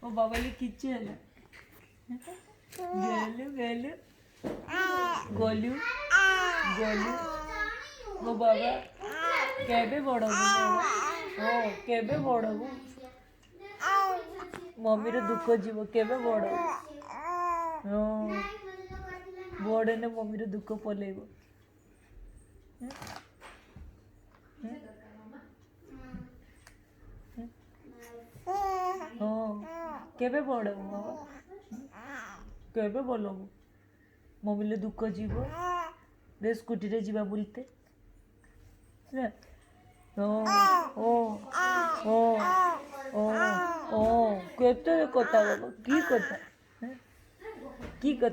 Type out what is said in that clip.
ମୋ ବାବାଲି କିଛି ହେଲା ଗଲୁ ଗଲୁ ଗଲୁ ଗଲୁ ମୋ ବାବା କେବେ ବଡ଼ ହବୁ ବାବା ହଁ କେବେ ବଡ଼ ହବୁ ମମିର ଦୁଃଖ ଯିବ କେବେ ବଡ଼ ହବୁ ହଁ ବଡ଼ ହେଲେ ମମିର ଦୁଃଖ ପଲେଇବ ହଁ କେବେ ବଡ଼ ହବୁ ବାବା କେବେ ଭଲ ହବୁ ମମିର ଦୁଃଖ ଯିବ ଦେ ସ୍କୁଟିରେ ଯିବା ବୁଲିତେ ହେଲା ଓ ଓ ଓ ଓ କେତେ କଥା ବାବା କି କଥା କି କଥା